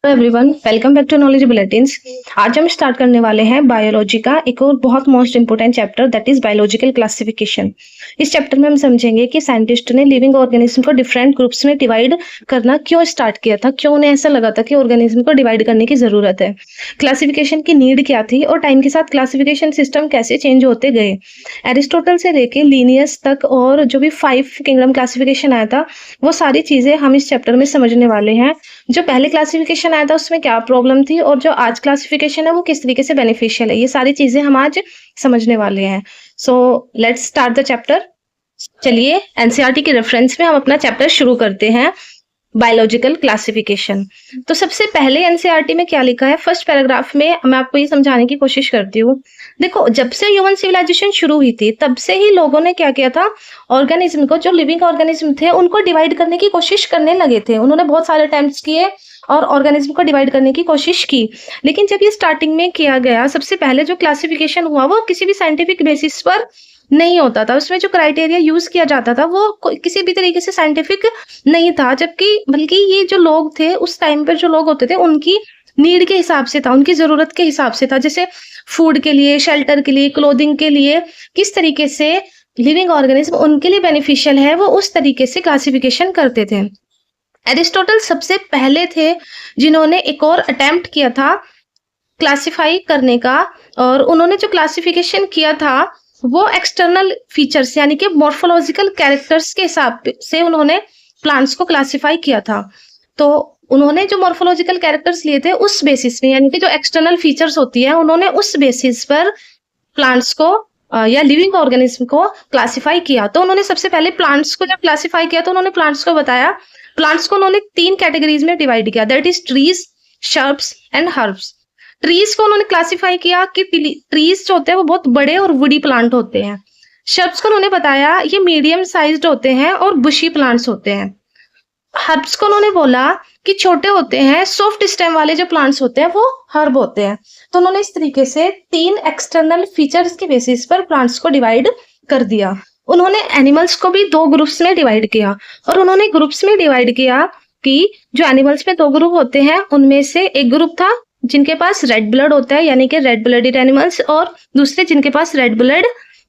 Everyone, welcome back to knowledge bulletins. आज हम start करने वाले हैं बायोलॉजी का एक और बहुत most important chapter, that is biological classification. इस चैप्टर में हम समझेंगे कि साइंटिस्ट ने लिविंग ऑर्गेनिज्म को डिफरेंट ग्रुप्स में डिवाइड करना क्यों स्टार्ट किया था, क्यों उन्हें ऐसा लगा था कि ऑर्गेनिज्म को डिवाइड करने की जरूरत है, क्लासिफिकेशन की नीड क्या थी और टाइम के साथ क्लासिफिकेशन सिस्टम कैसे चेंज होते गए। एरिस्टोटल से लेके लीनियस तक और जो भी 5 किंगडम क्लासिफिकेशन आया था, वो सारी चीजें हम इस चैप्टर में समझने वाले हैं। जो पहले क्लासिफिकेशन आया था उसमें क्या प्रॉब्लम थी और जो आज क्लासिफिकेशन है वो किस तरीके से बेनिफिशियल है, ये सारी चीजें हम आज समझने वाले हैं। So let's start the chapter. चलिए एनसीईआरटी के रेफरेंस में हम अपना चैप्टर शुरू करते हैं, बायोलॉजिकल क्लासिफिकेशन। तो सबसे पहले एनसीईआरटी में क्या लिखा है, फर्स्ट पैराग्राफ में मैं आपको ये समझाने की कोशिश करती हूँ। देखो, जब से ह्यूमन सिविलाइजेशन शुरू हुई थी तब से ही लोगों ने क्या किया था, ऑर्गेनिज्म को, जो लिविंग ऑर्गेनिज्म थे उनको डिवाइड करने की कोशिश करने लगे थे। उन्होंने बहुत सारे अटेम्प्ट्स किए और ऑर्गेनिज्म को डिवाइड करने की कोशिश की। लेकिन जब ये स्टार्टिंग में किया गया, सबसे पहले जो क्लासिफिकेशन हुआ वो किसी भी साइंटिफिक बेसिस पर नहीं होता था। उसमें जो क्राइटेरिया यूज किया जाता था वो किसी भी तरीके से साइंटिफिक नहीं था, जबकि बल्कि ये जो लोग थे उस टाइम पर, जो लोग होते थे उनकी नीड के हिसाब से था, उनकी जरूरत के हिसाब से था। जैसे फूड के लिए, शेल्टर के लिए, क्लोथिंग के लिए, किस तरीके से लिविंग ऑर्गेनिज्म उनके लिए बेनिफिशियल है, वो उस तरीके से क्लासिफिकेशन करते थे। एरिस्टोटल सबसे पहले थे जिन्होंने एक और अटेम्प्ट किया था क्लासिफाई करने का, और उन्होंने जो क्लासिफिकेशन किया था वो एक्सटर्नल फीचर्स यानी कि मॉर्फोलॉजिकल कैरेक्टर्स के हिसाब से उन्होंने प्लांट्स को क्लासिफाई किया था। तो उन्होंने जो मॉर्फोलॉजिकल कैरेक्टर्स लिए थे उस बेसिस में, यानी कि जो एक्सटर्नल फीचर्स होती है, उन्होंने उस बेसिस पर प्लांट्स को या लिविंग ऑर्गेनिज्म को क्लासिफाई किया। तो उन्होंने सबसे पहले प्लांट्स को जब क्लासिफाई किया तो उन्होंने प्लांट्स को बताया, प्लांट्स को उन्होंने 3 कैटेगरीज में डिवाइड किया, that is trees, shrubs and herbs. Trees को उन्होंने क्लासिफाई किया कि ट्रीज जो होते हैं वो बहुत बड़े और वुडी प्लांट होते हैं। शर्ब्स को उन्होंने बताया ये मीडियम साइज्ड होते हैं और बुशी प्लांट्स होते हैं। हर्ब्स को उन्होंने बोला कि छोटे होते हैं, सॉफ्ट स्टेम वाले जो प्लांट्स होते हैं वो हर्ब होते हैं। तो उन्होंने इस तरीके से 3 एक्सटर्नल फीचर्स के बेसिस पर प्लांट्स को डिवाइड कर दिया। उन्होंने एनिमल्स को भी 2 ग्रुप्स में डिवाइड किया, और उन्होंने ग्रुप्स में डिवाइड किया कि जो एनिमल्स में 2 ग्रुप होते हैं उनमें से एक ग्रुप था जिनके पास रेड ब्लड होता है, यानी कि रेड ब्लडेड एनिमल्स, और दूसरे जिनके पास रेड ब्लड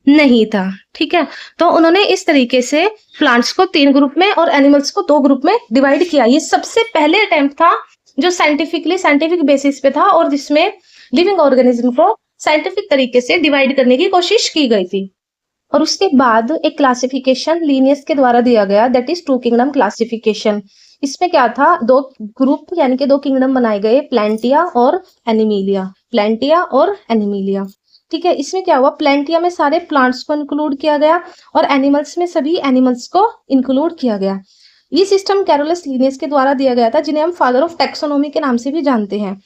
नहीं था। ठीक है, तो उन्होंने इस तरीके से प्लांट्स को 3 ग्रुप में और एनिमल्स को 2 ग्रुप में डिवाइड किया। ये सबसे पहले अटेम्प्ट था जो साइंटिफिक बेसिस पे था और जिसमें लिविंग ऑर्गेनिज्म को साइंटिफिक तरीके से डिवाइड करने की कोशिश की गई थी। और उसके बाद एक क्लासिफिकेशन लीनियस के द्वारा दिया गया, दैट इज 2 किंगडम क्लासिफिकेशन। इसमें क्या था, 2 ग्रुप यानी कि 2 किंगडम बनाए गए, प्लांटिया और एनिमिलिया, प्लांटिया और एनिमिलिया। ठीक है, इसमें क्या हुआ, प्लांटिया में सारे प्लांट्स को इंक्लूड किया गया और एनिमल्स में सभी एनिमल्स को इंक्लूड किया गया। ये सिस्टम कैरोलस लीनियस के द्वारा दिया गया था, जिन्हें हम फादर ऑफ टैक्सोनॉमी के नाम से भी जानते हैं।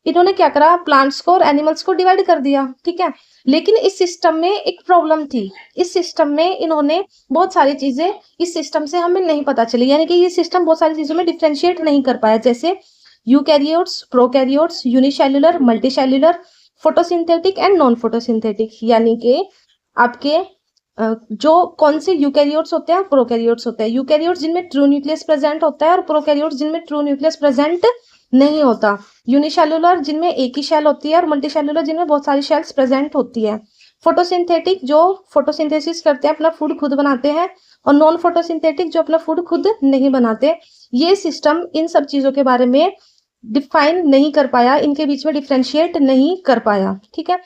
इन्होंने क्या करा, प्लांट्स को और एनिमल्स को डिवाइड कर दिया। ठीक है, लेकिन इस सिस्टम में एक प्रॉब्लम थी। इस सिस्टम में इन्होंने बहुत सारी चीजें इस सिस्टम से हमें नहीं पता चली, यानी कि ये सिस्टम बहुत सारी चीजों में डिफ्रेंशिएट नहीं कर पाया, जैसे eukaryotes, prokaryotes, unicellular, multicellular, photosynthetic and non photosynthetic. यानी कि आपके जो कौन से यूकैरियोट्स होते हैं, प्रोकैरियोट्स होते हैं। यूकैरियोट्स जिनमें ट्रू न्यूक्लियस प्रेजेंट होता है और प्रोकैरियोट्स जिनमें ट्रू न्यूक्लियस प्रेजेंट नहीं होता। यूनिसेल्युलर जिनमें एक ही शेल होती है और मल्टीसेल्युलर जिनमें बहुत सारी शेल्स प्रेजेंट होती है। फोटोसिंथेटिक जो फोटोसिंथेसिस करते हैं, अपना फूड खुद बनाते हैं, और नॉन फोटोसिंथेटिक जो अपना फूड खुद नहीं बनाते। ये सिस्टम इन सब चीजों के बारे में डिफाइन नहीं कर पाया, इनके बीच में डिफ्रेंशिएट नहीं कर पाया। ठीक है,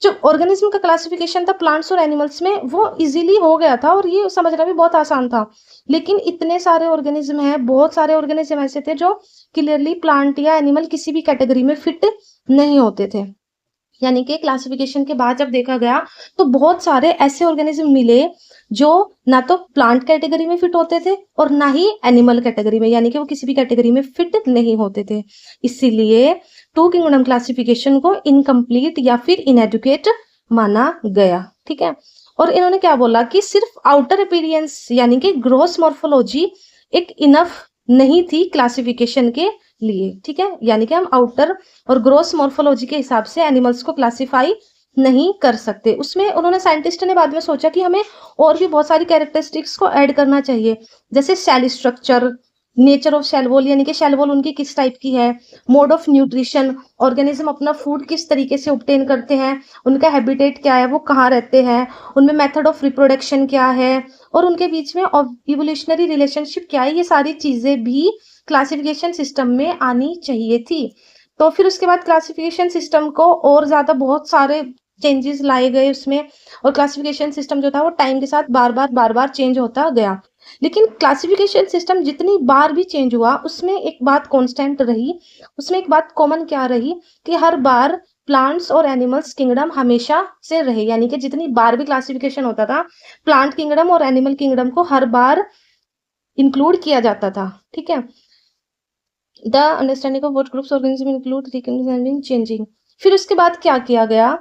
जो ऑर्गेनिज्म का क्लासिफिकेशन था प्लांट्स और एनिमल्स में वो इजीली हो गया था और ये समझना भी बहुत आसान था। लेकिन इतने सारे ऑर्गेनिज्म हैं, बहुत सारे ऑर्गेनिज्म ऐसे थे जो क्लियरली प्लांट या एनिमल किसी भी कैटेगरी में फिट नहीं होते थे। यानी कि क्लासिफिकेशन के बाद जब देखा गया तो बहुत सारे ऐसे ऑर्गेनिज्म मिले जो ना तो प्लांट कैटेगरी में फिट होते थे और ना ही एनिमल कैटेगरी में, यानी कि वो किसी भी कैटेगरी में फिट नहीं होते थे। इसीलिए 2 किंगडम क्लासिफिकेशन को इनकम्प्लीट या फिर इनएडुकेट माना गया। ठीक है, और इन्होंने क्या बोला कि सिर्फ आउटर अपीयरेंस यानी कि ग्रॉस मॉर्फोलॉजी एक इनफ नहीं थी क्लासिफिकेशन के लिए। ठीक है, यानी कि हम आउटर और ग्रॉस मॉर्फोलॉजी के हिसाब से एनिमल्स को क्लासिफाई नहीं कर सकते। उसमें उन्होंने, साइंटिस्ट ने बाद में सोचा कि हमें और भी बहुत सारी कैरेक्टरिस्टिक्स को ऐड करना चाहिए, जैसे cell structure, nature of shell wall यानी कि शेल वॉल उनकी किस टाइप की है, मोड ऑफ न्यूट्रिशन, ऑर्गेनिज्म अपना फूड किस तरीके से ऑब्टेन करते हैं, उनका हैबिटेट क्या है, वो कहाँ रहते हैं, उनमें मेथड ऑफ रिप्रोडक्शन क्या है, और उनके बीच में इवोल्यूशनरी रिलेशनशिप क्या है, ये सारी चीजें भी क्लासिफिकेशन सिस्टम में आनी चाहिए थी। तो फिर उसके बाद क्लासिफिकेशन सिस्टम को और ज्यादा बहुत सारे चेंजेस लाए गए उसमें, और क्लासिफिकेशन सिस्टम जो था वो टाइम के साथ बार बार चेंज होता गया। लेकिन क्लासिफिकेशन सिस्टम जितनी बार भी चेंज हुआ उसमें एक बात कांस्टेंट रही, उसमें एक बात कॉमन क्या रही कि हर बार प्लांट्स और एनिमल्स किंगडम हमेशा से रहे, यानी कि जितनी बार भी क्लासिफिकेशन होता था प्लांट किंगडम और एनिमल किंगडम को हर बार इंक्लूड किया जाता था। ठीक है, the understanding of what groups organism include changing. फिर उसके बाद क्या किया गया,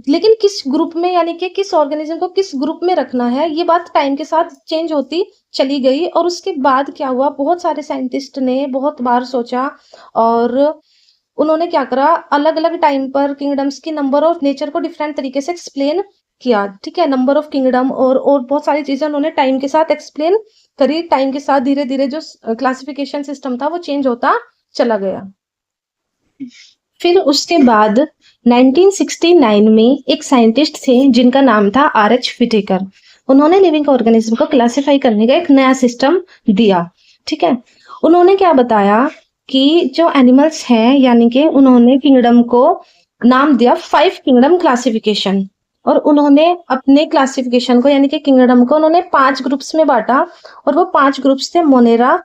लेकिन किस ग्रुप में यानी कि किस ऑर्गेनिज्म को किस ग्रुप में रखना है, ये बात टाइम के साथ चेंज होती चली गई। और उसके बाद क्या हुआ, बहुत सारे साइंटिस्ट ने बहुत बार सोचा और उन्होंने क्या करा, अलग अलग टाइम पर किंगडम्स की नंबर ऑफ नेचर को डिफरेंट तरीके से एक्सप्लेन किया। ठीक है, नंबर ऑफ किंगडम और बहुत सारी चीजें उन्होंने टाइम के साथ एक्सप्लेन करी। टाइम के साथ धीरे धीरे जो क्लासिफिकेशन सिस्टम था वो चेंज होता चला गया। फिर उसके बाद 1969 में एक साइंटिस्ट थे जिनका नाम था आर.एच. व्हिटेकर। उन्होंने लिविंग ऑर्गेनिज्म को क्लासिफाई करने का एक नया सिस्टम दिया। ठीक है, उन्होंने क्या बताया कि जो एनिमल्स हैं यानी कि उन्होंने किंगडम को नाम दिया 5 किंगडम क्लासिफिकेशन, और उन्होंने अपने क्लासिफिकेशन को यानी कि किंगडम को उन्होंने 5 ग्रुप्स में बांटा, और वो 5 ग्रुप्स थे मोनेरा,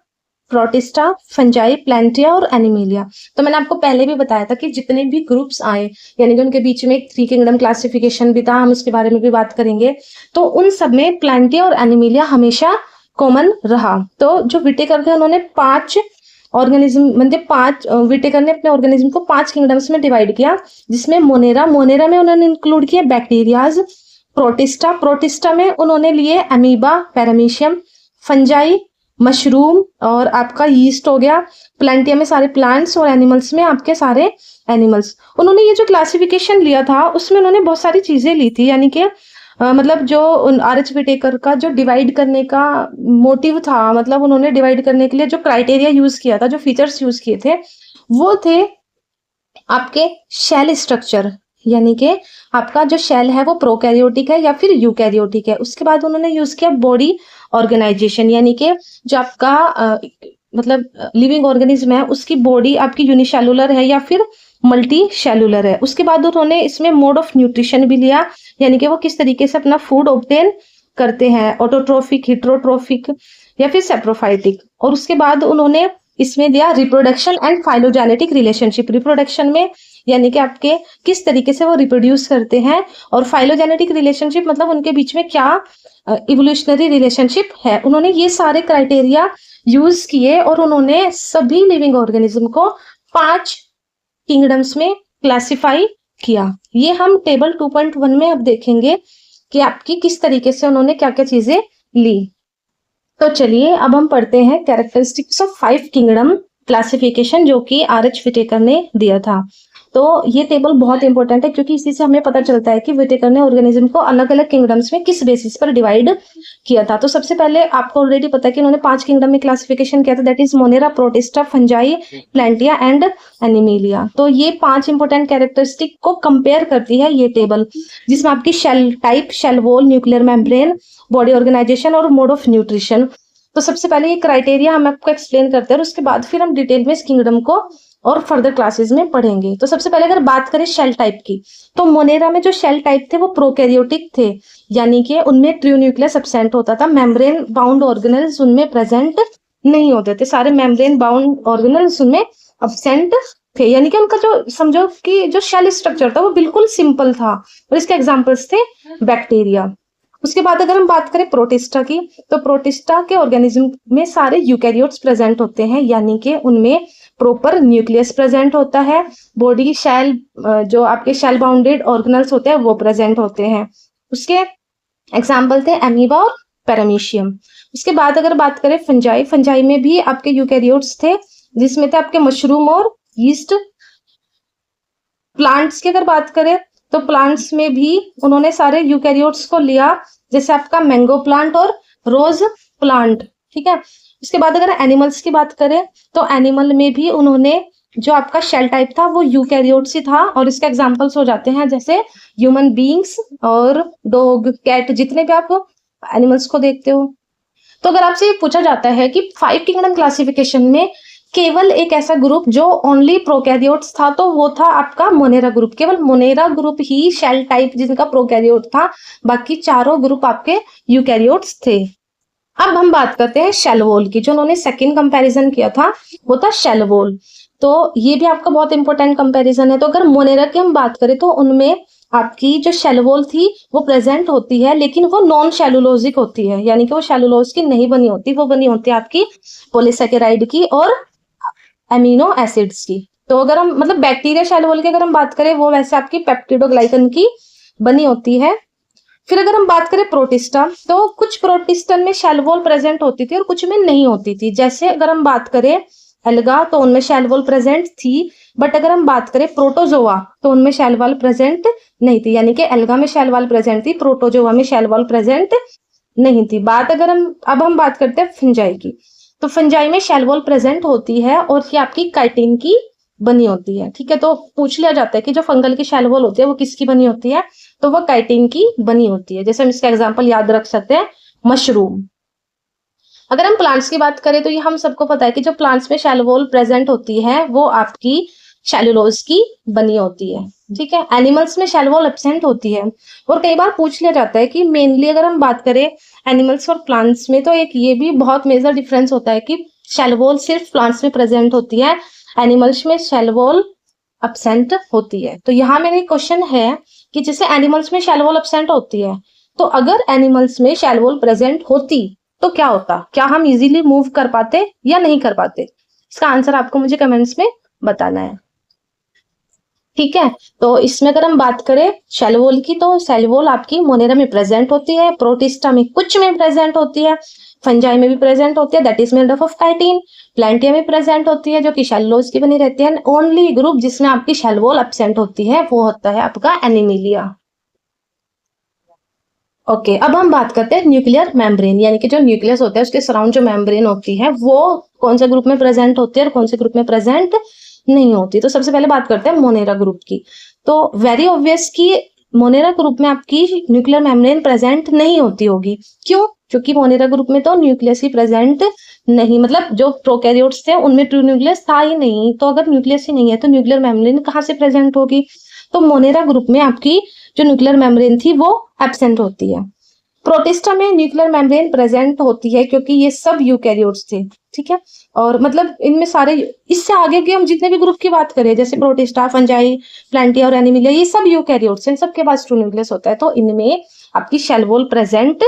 प्रोटिस्टा, फंजाई, प्लांटिया और एनिमेलिया। तो मैंने आपको पहले भी बताया था कि जितने भी ग्रुप्स आए यानी कि उनके बीच में एक 3 किंगडम क्लासिफिकेशन भी था, हम उसके बारे में भी बात करेंगे। तो उन सब में प्लांटिया और एनिमेलिया हमेशा कॉमन रहा। तो जो व्हिटेकर थे उन्होंने 5 ऑर्गेनिज्म मतलब 5 व्हिटेकर ने अपने ऑर्गेनिज्म को 5 किंगडम्स में डिवाइड किया, जिसमें मोनेरा में उन्होंने इंक्लूड किया बैक्टीरियाज, प्रोटिस्टा में उन्होंने लिए अमीबा, पैरामीशियम, फंजाई मशरूम और आपका यीस्ट हो गया, प्लांटिया में सारे प्लांट्स और एनिमल्स में आपके सारे एनिमल्स। उन्होंने ये जो क्लासिफिकेशन लिया था उसमें उन्होंने बहुत सारी चीजें ली थी, यानी कि मतलब जो आर.एच. व्हिटेकर का जो डिवाइड करने का मोटिव था, मतलब उन्होंने डिवाइड करने के लिए जो क्राइटेरिया यूज किया था, जो फीचर्स यूज किए थे, वो थे आपके शेल स्ट्रक्चर, यानी कि आपका जो शेल है वो प्रोकैरियोटिक है या फिर यूकैरियोटिक है। उसके बाद उन्होंने यूज किया बॉडी ऑर्गेनाइजेशन, यानी कि जो आपका मतलब लिविंग ऑर्गेनिज्म है उसकी बॉडी आपकी यूनिसेलुलर है या फिर मल्टी सेलुलर है। उसके बाद उन्होंने इसमें मोड ऑफ न्यूट्रिशन भी लिया, यानी कि वो किस तरीके से अपना फूड ऑब्टेन करते हैं, ऑटोट्रोफिक, हिट्रोट्रोफिक या फिर सेप्रोफाइटिक। और उसके बाद उन्होंने इसमें दिया reproduction and phylogenetic relationship. Reproduction में यानी कि आपके किस तरीके से वो रिप्रोड्यूस करते हैं, और फाइलोजेनेटिक रिलेशनशिप मतलब उनके बीच में क्या इवोल्यूशनरी रिलेशनशिप है। उन्होंने ये सारे क्राइटेरिया यूज किए और उन्होंने सभी लिविंग ऑर्गेनिज्म को 5 किंगडम्स में क्लासिफाई किया। ये हम टेबल 2.1 में अब देखेंगे कि आपकी किस तरीके से उन्होंने क्या क्या चीजें ली। तो चलिए अब हम पढ़ते हैं कैरेक्टरिस्टिक्स ऑफ 5 किंगडम क्लासिफिकेशन जो कि आर.एच. व्हिटेकर ने दिया था। तो ये टेबल बहुत इंपॉर्टेंट है क्योंकि इसी से हमें पता चलता है कि व्हिटेकर ने ऑर्गेनिज्म को अलग अलग किंगडम्स में किस बेसिस पर डिवाइड किया था। तो सबसे पहले आपको ऑलरेडी पता है कि उन्होंने 5 किंगडम में क्लासिफिकेशन किया था, that is Monera, Protista, Fungi, Plantae and Animalia. तो ये 5 इंपॉर्टेंट कैरेक्टरिस्टिक को कंपेयर करती है ये टेबल, जिसमें आपकी shell type, shell wall, nuclear membrane, body organisation और मोड ऑफ न्यूट्रिशन। तो सबसे पहले ये क्राइटेरिया हम आपको एक्सप्लेन करते हैं और उसके बाद फिर हम डिटेल में इस किंगडम को और फर्दर क्लासेस में पढ़ेंगे। तो सबसे पहले अगर बात करें शेल टाइप की, तो मोनेरा में जो शेल टाइप थे वो प्रोकैरियोटिक थे, यानी कि उनमें ट्रू न्यूक्लियस एब्सेंट होता था, मेम्ब्रेन बाउंड ऑर्गेनेल्स उनमें प्रेजेंट नहीं होते थे, सारे मेम्ब्रेन बाउंड ऑर्गेनेल्स उनमें एब्सेंट थे, यानी कि उनका जो समझो कि जो शेल स्ट्रक्चर था वो बिल्कुल सिंपल था। और इसके एग्जाम्पल्स थे बैक्टीरिया। उसके बाद अगर हम बात करें प्रोटिस्टा की, तो प्रोटिस्टा के ऑर्गेनिज्म में सारे यूकैरियोट्स प्रेजेंट होते हैं, यानी कि उनमें प्रॉपर न्यूक्लियस प्रेजेंट होता है, बॉडी शेल जो आपके शेल बाउंडेड ऑर्गेनल्स होते हैं वो प्रेजेंट होते हैं। उसके एग्जाम्पल थे एमीबा और पैरामीशियम। उसके बाद अगर बात करें फंजाई, फंजाई में भी आपके यूकैरियोट्स थे जिसमें थे आपके मशरूम और यीस्ट। प्लांट्स की अगर बात करें तो प्लांट्स में भी उन्होंने सारे यूकैरियोट्स को लिया, जैसे आपका मैंगो प्लांट और रोज प्लांट। ठीक है, उसके बाद अगर एनिमल्स की बात करें तो एनिमल में भी उन्होंने जो आपका शेल टाइप था वो यूकैरियोट्स ही था, और इसके एग्जांपल्स हो जाते हैं जैसे ह्यूमन बीइंग्स और डॉग, कैट, जितने भी आप एनिमल्स को देखते हो। तो अगर आपसे ये पूछा जाता है कि 5 किंगडम क्लासिफिकेशन में केवल एक ऐसा ग्रुप जो ओनली प्रोकैरियोट्स था, तो वो था आपका मोनेरा ग्रुप। केवल मोनेरा ग्रुप ही शेल टाइप जिनका प्रोकैरियोट था, बाकी चारों ग्रुप आपके यूकैरियोट्स थे। अब हम बात करते हैं शेल वॉल की। जो उन्होंने सेकंड कंपैरिजन किया था वो था शेल वॉल। तो ये भी आपका बहुत इंपॉर्टेंट कंपैरिजन है। तो अगर मोनेरा की हम बात करें तो उनमें आपकी जो शेल वॉल थी वो प्रेजेंट होती है, लेकिन वो नॉन सेलुलोजिक होती है, यानी कि वो सेलुलोज की नहीं बनी होती, वो बनी होती है आपकी पॉलीसेकेराइड की और एमिनो एसिड्स की। तो अगर हम मतलब बैक्टीरिया शेल वॉल की अगर हम बात करें वो वैसे आपकी पेप्टिडोग्लाइकन की बनी होती है। फिर अगर हम बात करें प्रोटिस्टा, तो कुछ प्रोटिस्टन में शेल वॉल प्रेजेंट होती थी और कुछ में नहीं होती थी। जैसे अगर हम बात करें एल्गा तो उनमें शेल वॉल प्रेजेंट थी, बट अगर हम बात करें प्रोटोजोआ तो उनमें शेल वॉल प्रेजेंट नहीं थी, यानी कि एल्गा में शेल वॉल प्रेजेंट थी, प्रोटोजोआ में शेल वॉल प्रेजेंट नहीं थी। अब हम बात करते हैं फंजाई की। तो फंजाई में शेल वॉल प्रेजेंट होती है और ये आपकी काइटिन की बनी होती है। ठीक है, तो पूछ लिया जाता है कि जो फंगल की शेल वॉल होती है वो किसकी बनी होती है, तो वो काइटिन की बनी होती है। जैसे हम इसका एग्जांपल याद रख सकते हैं, मशरूम। अगर हम प्लांट्स की बात करें तो ये हम सबको पता है कि जो प्लांट्स में शेल वॉल प्रेजेंट होती है वो आपकी सेलुलोज की बनी होती है। ठीक है, एनिमल्स में शेल वॉल एब्सेंट होती है। और कई बार पूछ लिया जाता है कि मेनली अगर हम बात करें एनिमल्स और प्लांट्स में, तो एक ये भी बहुत मेजर डिफरेंस होता है कि शेल वॉल सिर्फ प्लांट्स में प्रेजेंट होती है, एनिमल्स में शेल वॉल एब्सेंट होती है। तो यहाँ मेरा क्वेश्चन है कि जैसे एनिमल्स में शेल वॉल एब्सेंट होती है, तो अगर एनिमल्स में शेल वॉल प्रेजेंट होती तो क्या होता, क्या हम इजीली मूव कर पाते या नहीं कर पाते? इसका आंसर आपको मुझे कमेंट्स में बताना है। ठीक है, तो इसमें अगर हम बात करें शेल वॉल की, तो शेल वॉल आपकी मोनेरा में प्रेजेंट होती है, प्रोटिस्टा में कुछ में प्रेजेंट होती है, फंजाई में भी प्रेजेंट होती है, that is made up of chitin, Plantae में प्रेजेंट होती है जो कि सेलुलोज की बनी रहती है। ओनली ग्रुप जिसमें आपकी शेल वॉल एब्सेंट होती है वो होता है आपका एनिमिलिया। ओके, अब हम बात करते हैं न्यूक्लियर मेम्ब्रेन, यानी कि जो न्यूक्लियस होता है उसके सराउंड जो मेम्ब्रेन होती है वो कौन से ग्रुप में प्रेजेंट होती है और कौन से ग्रुप में प्रेजेंट नहीं होती। तो सबसे पहले बात करते हैं मोनेरा ग्रुप की। तो वेरी ऑब्वियस कि मोनेरा ग्रुप में आपकी न्यूक्लियर मेम्ब्रेन प्रेजेंट नहीं होती होगी। क्यों? क्योंकि मोनेरा ग्रुप में तो न्यूक्लियस ही प्रेजेंट नहीं, मतलब जो प्रोकैरियोट्स थे उनमें ट्रू न्यूक्लियस था ही नहीं। तो अगर न्यूक्लियस ही नहीं है तो न्यूक्लियर मेम्ब्रेन कहाँ से प्रेजेंट होगी? तो मोनेरा ग्रुप में आपकी जो न्यूक्लियर मेम्ब्रेन थी वो एब्सेंट होती है। प्रोटिस्टा में न्यूक्लियर मेम्ब्रेन प्रेजेंट होती है क्योंकि ये सब यूकैरियोट्स थे। ठीक है, और मतलब इनमें सारे, इससे आगे के हम जितने भी ग्रुप की बात करें जैसे प्रोटिस्टा, फंजाई, प्लांटिया और एनिमिलिया, ये सब यूकैरियोट्स हैं, सबके पास ट्रू न्यूक्लियस होता है। तो इनमें आपकी शेल वॉल प्रेजेंट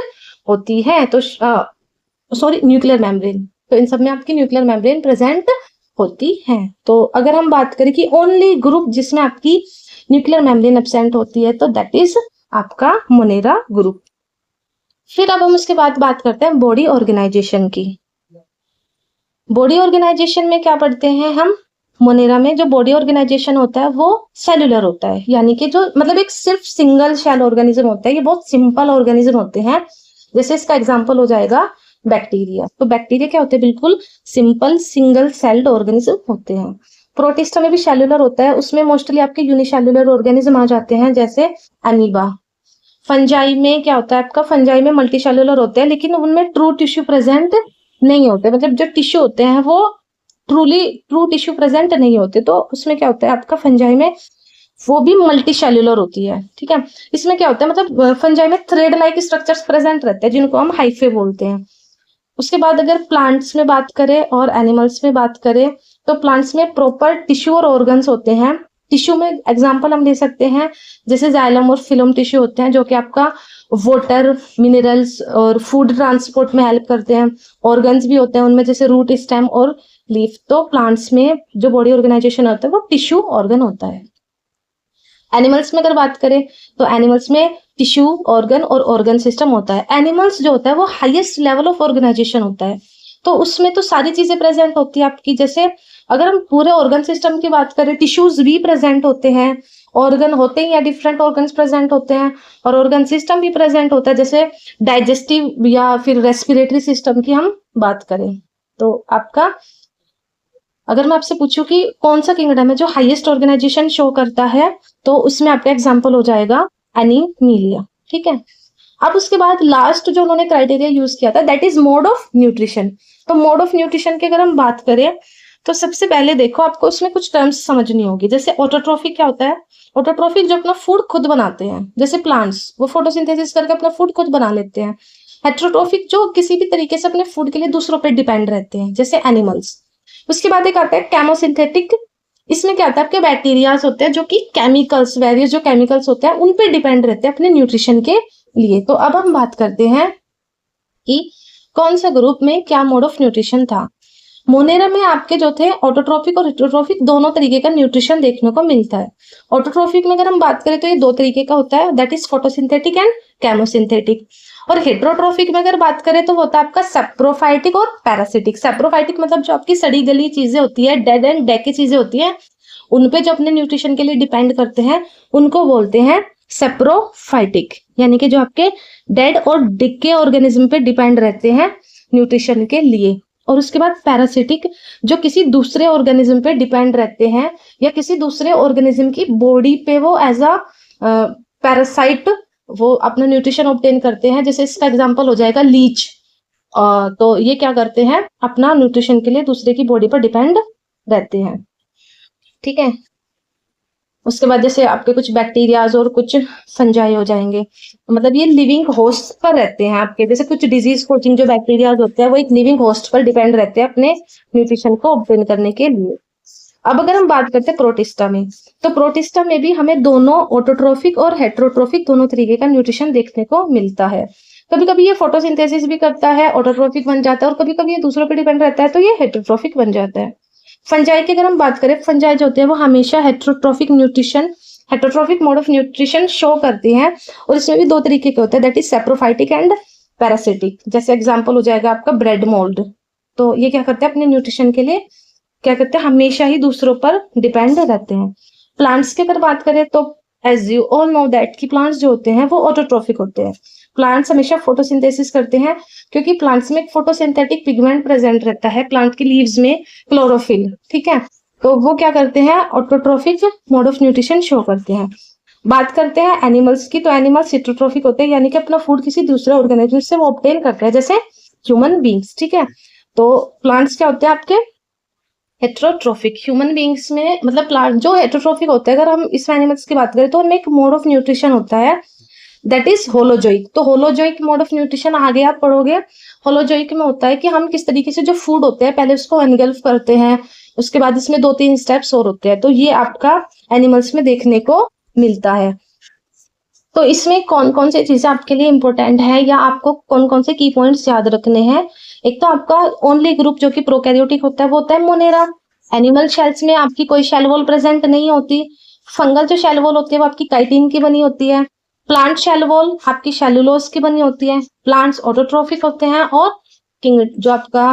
होती है, तो सॉरी न्यूक्लियर मेम्ब्रेन, तो इन सब में आपकी न्यूक्लियर मेम्ब्रेन प्रेजेंट होती है। तो अगर हम बात करें कि ओनली ग्रुप जिसमें आपकी न्यूक्लियर मेम्ब्रेन एब्सेंट होती है तो दैट इज आपका मोनेरा ग्रुप। फिर अब हम उसके बाद बात करते हैं बॉडी ऑर्गेनाइजेशन की। बॉडी ऑर्गेनाइजेशन में क्या पढ़ते हैं हम? मोनेरा में जो बॉडी ऑर्गेनाइजेशन होता है वो सेलुलर होता है, यानी कि जो मतलब एक सिर्फ सिंगल सेल ऑर्गेनिज्म होता है, ये बहुत सिंपल ऑर्गेनिज्म होते हैं। जैसे इसका एग्जांपल हो जाएगा बैक्टीरिया। तो बैक्टीरिया क्या होते हैं? बिल्कुल सिंपल सिंगल सेल्ड ऑर्गेनिज्म होते हैं। प्रोटिस्टा में भी सेलुलर होता है, उसमें मोस्टली आपके यूनिसेलुलर ऑर्गेनिज्म आ जाते हैं जैसे अमीबा। फंजाई में क्या होता है आपका? फंजाई में मल्टी सेलुलर होते हैं लेकिन उनमें ट्रू टिश्यू प्रेजेंट नहीं होते, मतलब जो टिश्यू होते हैं वो ट्रू टिश्यू प्रेजेंट नहीं होते। तो उसमें क्या होता है आपका फंजाई में, वो भी मल्टी सेल्युलर होती है। ठीक है, इसमें क्या होता है मतलब फंजाई में थ्रेड लाइक स्ट्रक्चर्स प्रेजेंट रहते हैं जिनको हम हाइफे बोलते हैं। उसके बाद अगर प्लांट्स में बात करें और एनिमल्स में बात करें तो प्लांट्स में प्रॉपर टिश्यू और ऑर्गन्स होते हैं। टिश्यू में एग्जांपल हम ले सकते हैं जैसे जाइलम और फिलम टिश्यू होते हैं जो कि आपका वाटर, मिनरल्स और फूड ट्रांसपोर्ट में हेल्प करते हैं। ऑर्गन्स भी होते हैं उनमें जैसे रूट, स्टेम और लीफ। तो प्लांट्स में जो बॉडी ऑर्गेनाइजेशन होता है वो टिश्यू ऑर्गन होता है। एनिमल्स में अगर बात करें तो एनिमल्स में टिश्यू, ऑर्गन और ऑर्गन सिस्टम होता है। एनिमल्स जो होता है वो हाईएस्ट लेवल ऑफ ऑर्गेनाइजेशन होता है, तो उसमें तो सारी चीजें प्रेजेंट होती है आपकी। जैसे अगर हम पूरे ऑर्गन सिस्टम की बात करें, टिश्यूज भी प्रेजेंट होते हैं, ऑर्गन होते हैं या डिफरेंट ऑर्गन्स प्रेजेंट होते हैं, और ऑर्गन सिस्टम भी प्रेजेंट होता है। जैसे डाइजेस्टिव या फिर रेस्पिरेटरी सिस्टम की हम बात करें, तो आपका अगर मैं आपसे पूछूं कि कौन सा किंगडम है जो हाईएस्ट ऑर्गेनाइजेशन शो करता है, तो उसमें आपका एग्जाम्पल हो जाएगा एनीमिलिया। ठीक है, अब उसके बाद लास्ट जो उन्होंने क्राइटेरिया यूज किया था that is mode of nutrition. तो मोड ऑफ न्यूट्रिशन की अगर हम बात करें तो सबसे पहले देखो आपको उसमें कुछ टर्म्स समझनी होगी। जैसे ऑटोट्रोफिक क्या होता है? ऑटोट्रोफिक जो अपना फूड खुद बनाते हैं, जैसे प्लांट्स, वो फोटोसिंथेसिस करके अपना फूड खुद बना लेते हैं। हेट्रोट्रोफिक जो किसी भी तरीके से अपने फूड के लिए दूसरों पर डिपेंड रहते हैं, जैसे एनिमल्स। उसके बाद एक आता है केमोसिंथेटिक। इसमें क्या आता है, आपके बैक्टीरियाज होते हैं जो कि केमिकल्स, वेरियस जो केमिकल्स होते हैं उन पे डिपेंड रहते हैं अपने न्यूट्रिशन के लिए। तो अब हम बात करते हैं कि कौन सा ग्रुप में क्या मोड ऑफ न्यूट्रिशन था। मोनेरा में आपके जो थे ऑटोट्रोफिक और हेट्रोट्रोफिक दोनों तरीके का न्यूट्रिशन देखने को मिलता है। ऑटोट्रोफिक में अगर हम बात करें तो ये दो तरीके का होता है, that is photosynthetic and chemosynthetic. और हेट्रोट्रोफिक में अगर बात करें तो होता है आपका सेप्रोफाइटिक और पैरासिटिक। सेप्रोफाइटिक मतलब जो आपकी सड़ी गली चीजें होती है, डेड एंड डेके चीजें होती हैं, उनपे जो अपने न्यूट्रिशन के लिए डिपेंड करते हैं उनको बोलते हैं सेप्रोफाइटिक, यानी कि जो आपके डेड और डिके ऑर्गेनिज्म पे डिपेंड रहते हैं न्यूट्रिशन के लिए। और उसके बाद पैरासिटिक जो किसी दूसरे ऑर्गेनिज्म पे डिपेंड रहते हैं या किसी दूसरे ऑर्गेनिज्म की बॉडी पे वो एज अ पैरासाइट वो अपना न्यूट्रिशन ऑब्टेन करते हैं। जैसे इसका एग्जांपल हो जाएगा लीच। तो ये क्या करते हैं, अपना न्यूट्रिशन के लिए दूसरे की बॉडी पर डिपेंड रहते हैं। ठीक है, उसके बाद जैसे आपके कुछ बैक्टीरियाज और कुछ फंजाई हो जाएंगे, मतलब ये लिविंग होस्ट पर रहते हैं आपके। जैसे कुछ डिजीज कोचिंग जो बैक्टीरियाज होते हैं वो एक लिविंग होस्ट पर डिपेंड रहते हैं अपने न्यूट्रिशन को ऑब्टेन करने के लिए। अब अगर हम बात करते हैं प्रोटिस्टा में, तो प्रोटिस्टा में भी हमें दोनों ऑटोट्रोफिक और हेट्रोट्रोफिक दोनों तरीके का न्यूट्रिशन देखने को मिलता है। कभी कभी ये फोटोसिंथेसिस भी करता है, ऑटोट्रोफिक बन जाता है, और कभी कभी ये दूसरों पर डिपेंड रहता है तो ये हेट्रोट्रोफिक बन जाता है। फंजाई की अगर हम बात करें, फंजाई जो होते हैं वो हमेशा heterotrophic mode of nutrition show करते हैं, और इसमें भी दो तरीके के होते हैं, that is saprophytic and parasitic. जैसे एग्जांपल हो जाएगा आपका ब्रेड मोल्ड। तो ये क्या करते हैं, अपने न्यूट्रिशन के लिए क्या करते हैं, हमेशा ही दूसरों पर डिपेंड रहते हैं। प्लांट्स की अगर बात करें तो as you all know that कि प्लांट्स जो होते हैं वो ऑटोट्रोफिक होते हैं। प्लांट्स हमेशा फोटोसिंथेसिस करते हैं क्योंकि प्लांट्स में एक फोटोसिंथेटिक पिगमेंट प्रेजेंट रहता है, प्लांट की लीव्स में क्लोरोफिल। ठीक है, तो वो क्या करते हैं, autotrophic mode of nutrition show करते हैं। बात करते हैं एनिमल्स की, तो एनिमल्स हेट्रोट्रोफिक होते हैं, यानी कि अपना फूड किसी दूसरे ऑर्गेनिज्म से वो ऑब्टेन करते हैं, जैसे ह्यूमन बींग्स। ठीक है, तो प्लांट्स क्या होते हैं आपके हेट्रोट्रोफिक। ह्यूमन बींग्स में मतलब प्लांट जो हेट्रोट्रोफिक होते हैं, अगर हम इस एनिमल्स की बात करें तो उनमें एक मोड ऑफ न्यूट्रिशन होता है दैट इज होलोजोइक। तो होलोजोइक मोड ऑफ न्यूट्रिशन आगे आप पढ़ोगे। होलोजोइक में होता है कि हम किस तरीके से जो फूड होते हैं पहले उसको एनगल्फ करते हैं, उसके बाद इसमें 2-3 स्टेप्स और होते हैं। तो ये आपका एनिमल्स में देखने को मिलता है। तो इसमें कौन कौन सी चीजें आपके लिए इंपॉर्टेंट है या आपको कौन कौन से की पॉइंट्स याद रखने हैं। एक तो आपका ओनली ग्रुप जो कि प्रोकैरियोटिक होता है वो होता है मोनेरा। एनिमल शेल्स में आपकी कोई शेल वॉल प्रेजेंट नहीं होती। फंगल जो शेल वॉल होती है वो आपकी काइटिन की बनी होती है। प्लांट शेल वॉल आपकी सेलुलोज की बनी होती है। प्लांट्स ऑटोट्रोफिक होते हैं और जो आपका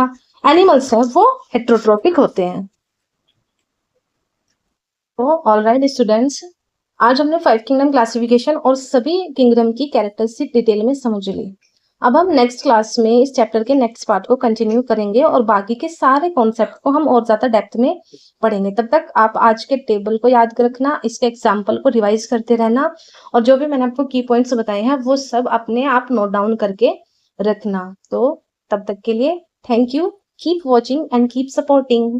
एनिमल्स है वो हेट्रोट्रोफिक होते हैं। तो ऑलराइट स्टूडेंट्स, आज हमने 5 किंगडम क्लासिफिकेशन और सभी किंगडम की कैरेक्टरिस्टिक डिटेल में समझ ली। अब हम नेक्स्ट क्लास में इस चैप्टर के नेक्स्ट पार्ट को कंटिन्यू करेंगे और बाकी के सारे कॉन्सेप्ट को हम और ज्यादा डेप्थ में पढ़ेंगे। तब तक आप आज के टेबल को याद रखना, इसके एग्जाम्पल को रिवाइज करते रहना, और जो भी मैंने आपको की पॉइंट्स बताए हैं वो सब अपने आप नोट डाउन करके रखना। तो तब तक के लिए thank you, keep watching and keep supporting.